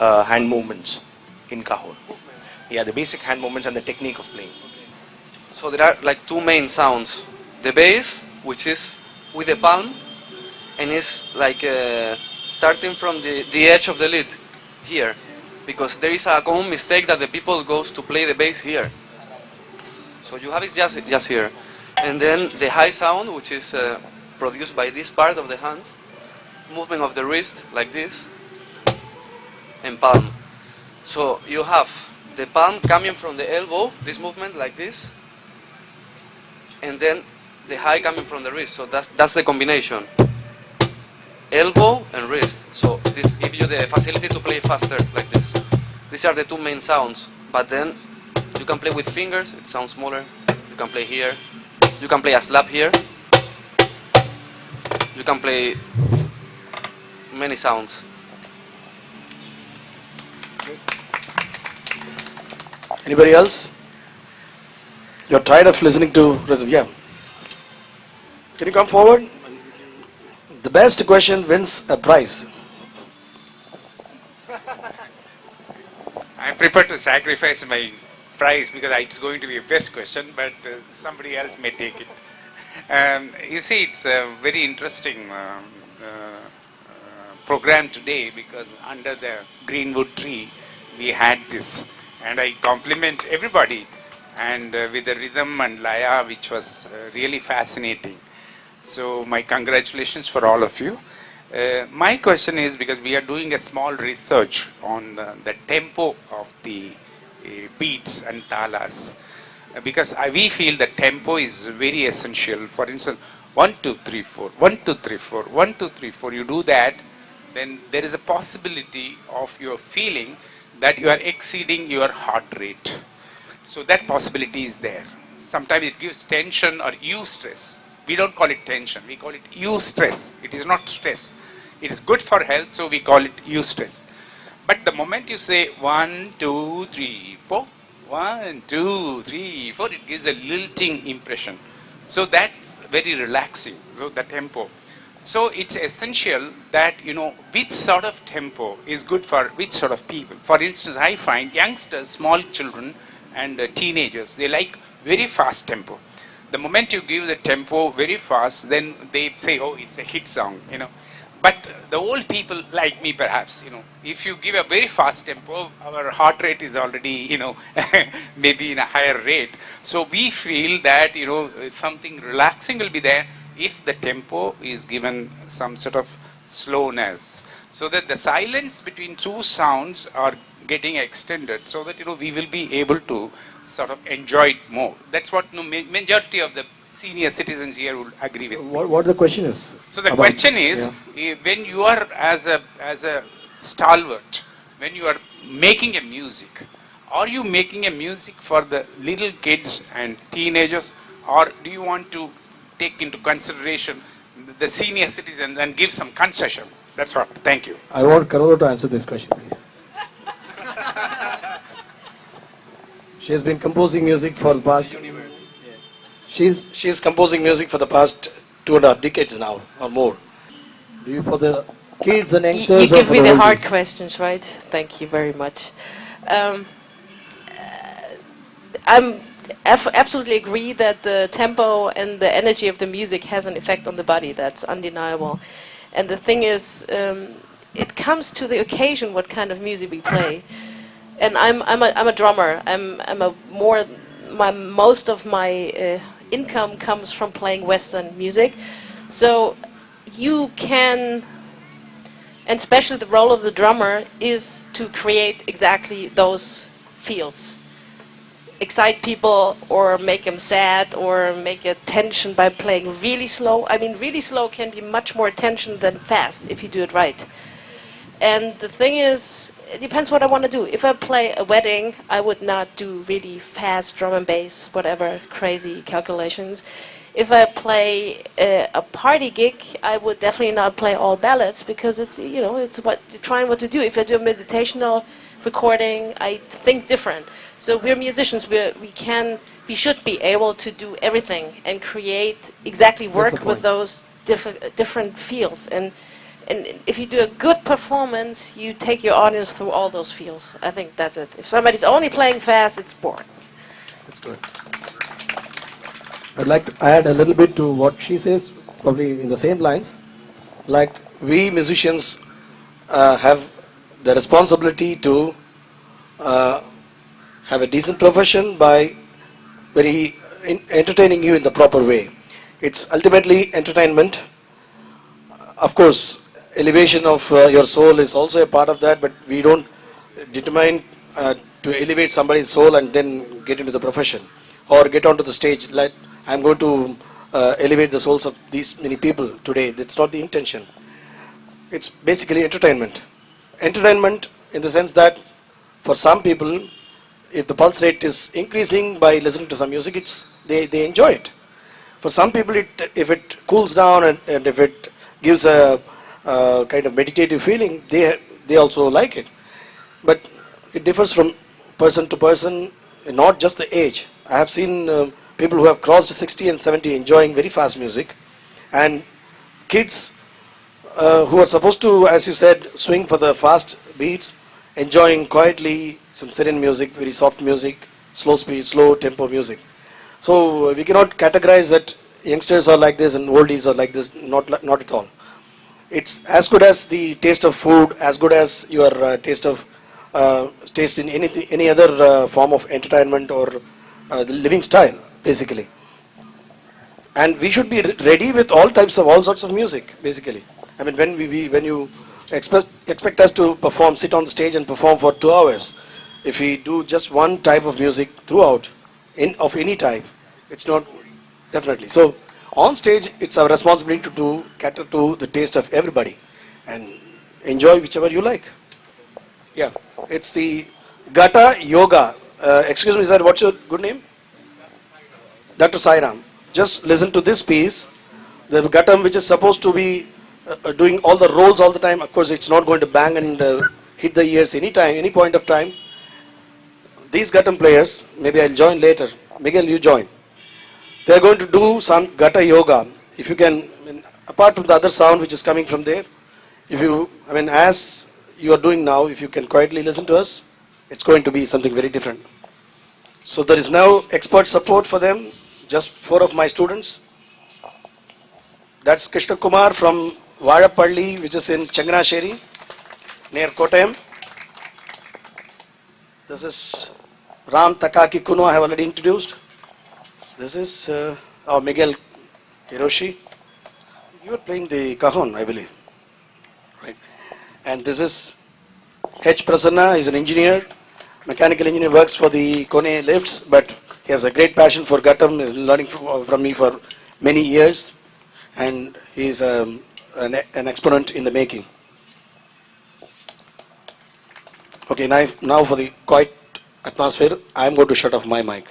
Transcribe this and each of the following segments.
hand movements in cajon. Yeah, the basic hand movements and the technique of playing. So there are like two main sounds. The bass, which is with the palm, and is like starting from the edge of the lid here, because there is a common mistake that the people goes to play the bass here. So you have it just here, and then the high sound, which is produced by this part of the hand, movement of the wrist like this, and palm. So you have the palm coming from the elbow, this movement like this, and then the high coming from the wrist. So that's the combination. Elbow and wrist. So this gives you the facility to play faster like this. These are the two main sounds. But then you can play with fingers, it sounds smaller. You can play here. You can play a slap here. You can play many sounds. Anybody else? You're tired of listening to rhythm? Yeah. Can you come forward? The best question wins a prize. I'm prepared to sacrifice my prize because it's going to be a best question, but somebody else may take it. You see, it's a very interesting program today because under the greenwood tree we had this, and I compliment everybody, and with the rhythm and laya, which was really fascinating. So my congratulations for all of you. My question is, because we are doing a small research on the tempo of the beats and talas, because we feel that tempo is very essential. For instance, 1, 2, 3, 4, 1, 2, 3, 4, 1, 2, 3, 4, you do that, then there is a possibility of your feeling that you are exceeding your heart rate. So that possibility is there. Sometimes it gives tension or eustress. We don't call it tension, we call it eustress. It is not stress. It is good for health, so we call it eustress. But the moment you say 1, 2, 3, 4, 1, 2, 3, 4, it gives a lilting impression. So that's very relaxing, so the tempo. So it's essential that, you know, which sort of tempo is good for which sort of people. For instance, I find youngsters, small children and teenagers, they like very fast tempo. The moment you give the tempo very fast, then they say, oh, it's a hit song, you know. But the old people like me, perhaps, you know, if you give a very fast tempo, our heart rate is already, you know, maybe in a higher rate. So we feel that, you know, something relaxing will be there if the tempo is given some sort of slowness, so that the silence between two sounds are getting extended, so that, you know, we will be able to sort of enjoy it more. That's what, you know, majority of the senior citizens here would agree with. What the question is? So the question is, when you are as a stalwart, when you are making a music, are you making a music for the little kids and teenagers, or do you want to take into consideration the senior citizens and give some concession? That's what. Thank you. I want Karola to answer this question, please. She has been composing music for the past. She's composing music for the past 2.5 decades now, or more. Do you for the kids and youngsters? You give me the hard questions, right? Thank you very much. I'm absolutely agree that the tempo and the energy of the music has an effect on the body. That's undeniable. And the thing is, it comes to the occasion what kind of music we play. And I'm a drummer. Most of my income comes from playing Western music. So you can, and especially the role of the drummer is to create exactly those feels. Excite people or make them sad or make a tension by playing really slow. I mean, really slow can be much more tension than fast if you do it right. And the thing is, it depends what I want to do. If I play a wedding, I would not do really fast drum and bass, whatever crazy calculations. If I play a party gig, I would definitely not play all ballads because it's, you know, it's trying what to do. If I do a meditational recording, I think different. So we're musicians. We should be able to do everything and create exactly work with those different fields. And And if you do a good performance, you take your audience through all those feels. I think that's it. If somebody's only playing fast, it's boring. That's good. I'd like to add a little bit to what she says, probably in the same lines. Like we musicians have the responsibility to have a decent profession by entertaining you in the proper way. It's ultimately entertainment. Of course, elevation of your soul is also a part of that, but we don't determine to elevate somebody's soul and then get into the profession or get onto the stage like I'm going to elevate the souls of these many people today. That's not the intention. It's basically entertainment. Entertainment in the sense that for some people, if the pulse rate is increasing by listening to some music, they enjoy it. For some people, if it cools down and if it gives a kind of meditative feeling, they also like it. But it differs from person to person, not just the age. I have seen people who have crossed 60 and 70 enjoying very fast music, and kids who are supposed to, as you said, swing for the fast beats, enjoying quietly some serene music, very soft music, slow speed, slow tempo music. So we cannot categorize that youngsters are like this and oldies are like this, not at all. It's as good as the taste of food, as good as your taste in any other form of entertainment or the living style, basically. And we should be ready with all sorts of music, basically. I mean, when you expect us to perform, sit on the stage and perform for 2 hours, if we do just one type of music throughout, of any type, it's not definitely. So on stage, it's our responsibility to cater to the taste of everybody and enjoy whichever you like. Yeah, it's the Gata Yoga. Excuse me, sir, what's your good name? Dr. Sairam. Just listen to this piece. The Gatam, which is supposed to be doing all the rolls all the time, of course, it's not going to bang and hit the ears anytime, any point of time. These Gatam players, maybe I'll join later. Miguel, you join. They're going to do some Gata Yoga. If you can, apart from the other sound which is coming from there, as you are doing now, if you can quietly listen to us, it's going to be something very different. So there is no expert support for them, just 4 of my students. That's Krishna Kumar from Varapalli, which is in Changanasheri, near Kottayam. This is Ram Takaki Kuno, I have already introduced. This is Miguel Hiroshi. You are playing the cajon, I believe. Right. And this is H. Prasanna, he's an engineer, mechanical engineer, works for the Kone lifts, but he has a great passion for Gatam, he's been learning from me for many years, and he's an exponent in the making. Okay, now for the quiet atmosphere, I'm going to shut off my mic.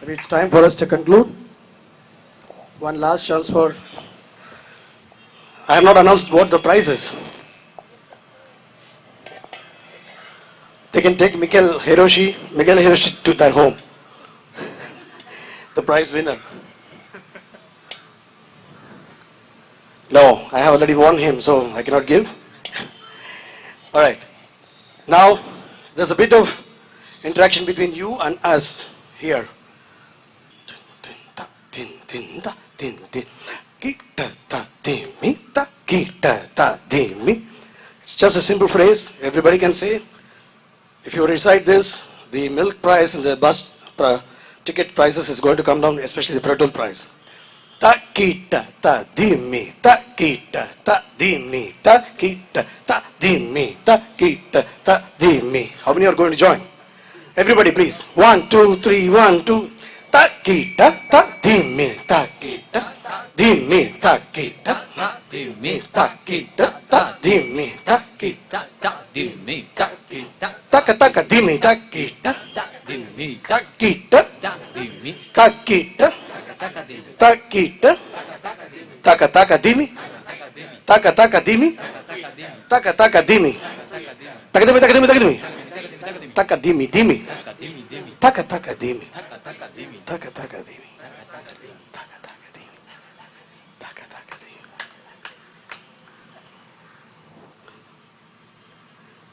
Maybe it's time for us to conclude. One last chance for... I have not announced what the prize is. They can take Miguel Hiroshi to their home. The prize winner. No, I have already won him, so I cannot give. All right. Now, there's a bit of interaction between you and us here. It's just a simple phrase. Everybody can say. If you recite this, the milk price and the bus ticket prices is going to come down, especially the petrol price. Ta kita ta dimi ta kita ta dimi ta kita ta dimi ta kita ta dimi. How many are going to join? Everybody, please. 1, 2, 3, 1, 2. Ta kita ta dimi ta kita dimi ta kita dimi ta kita ta dimi ta kita dimi ta kita taka taka dimi ta kita dimi ta kita dimi ta kita ta kita taka taka dimi taka taka dimi taka taka dimi taka dimi taka dimi taka dimi taka dimi dimi taka taka dimi taka taka dimi taka taka dimi taka taka dimi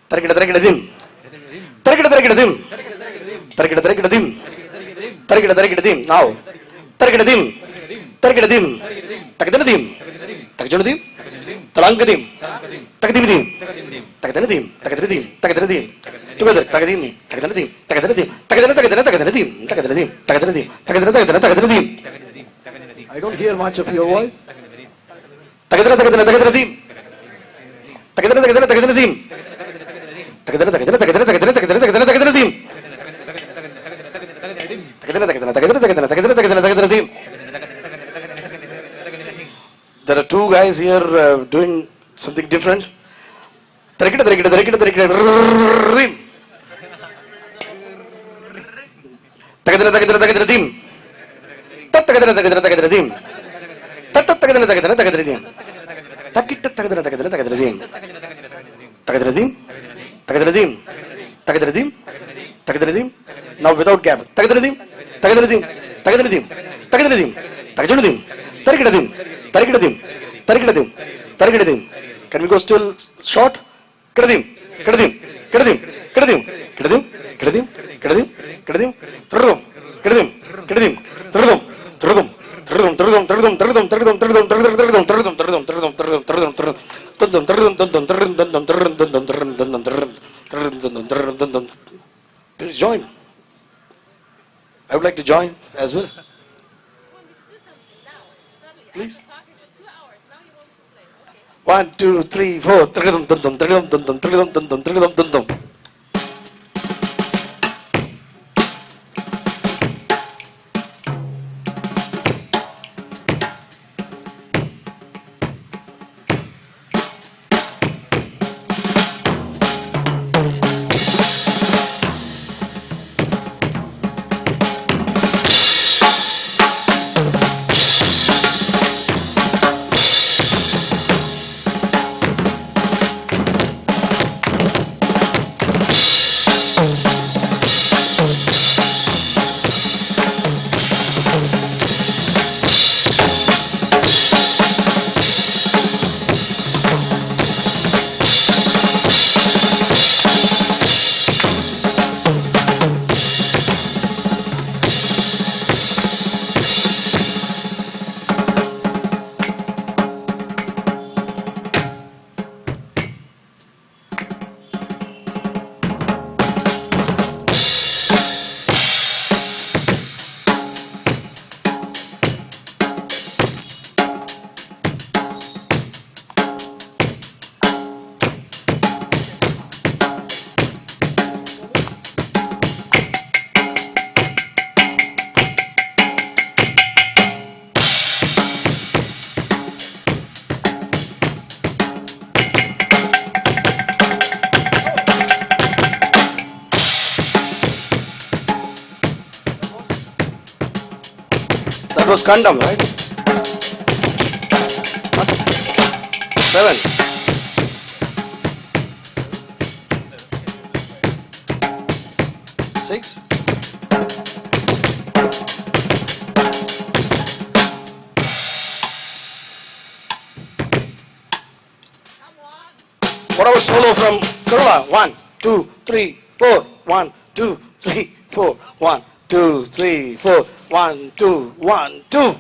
tarikida tarikida dim tarikida tarikida dim tarikida tarikida dim tarikida tarikida dim now tarikida dim tarikida dim takidana dim takijana dim talanga dim takidimi dim takidana dim takidana dim takidana dim together takidimi takidana dim takidana dim takidana takidana takidana dim takidana dim takidana dim takidana takidana takidana dim. I don't hear much of your voice. Takidana takidana takidana dim takidana takidana takidana dim takidana takidana takidana takidana takidana takidana takidana dim takidana takidana takidana takidana takidana takidana takidana dim. There are two guys here doing something different. Tarikida tarikida tarikida tarikida rim. Takidana takidana takidana dim. Tat takidana takidana takidana dim. Tat tat takidana takidana takidana dim. Takita takidana takidana takidana dim. Takidana dim. Takidana dim. Takidana dim. Takidana dim. Now without gap. Takidana dim. Takidana dim. Takidana dim. Takidana dim. Takidana dim. Tarikida dim. Tarikida dim. Tarikida dim. Tarikida dim. Can we go still short? Kedadim. Kedadim. Kedadim. Kedadim. Kedadim. Kedadim. Kedadim. Kedadim. Trudum. Kedadim. Kedadim. Trudum. Trudum. Trudum. Trudum. Trudum. Trudum. Trudum. Trudum. Trudum. Trudum. Trudum. Trudum. Trudum. Trudum. Trudum. Trudum. Trudum. Please join. I would like to join as well. Please. 1, 2, 3, 4. Trudum. Trudum. Trudum. Trudum. Trudum. Trudum. Trudum. was Kandam, right? 7. Six. What about solo from Kerala? 1, 2, 3, 4. 1, 2, 3, 4. 1, 2, 3, 4. 1, 2, 1, 2.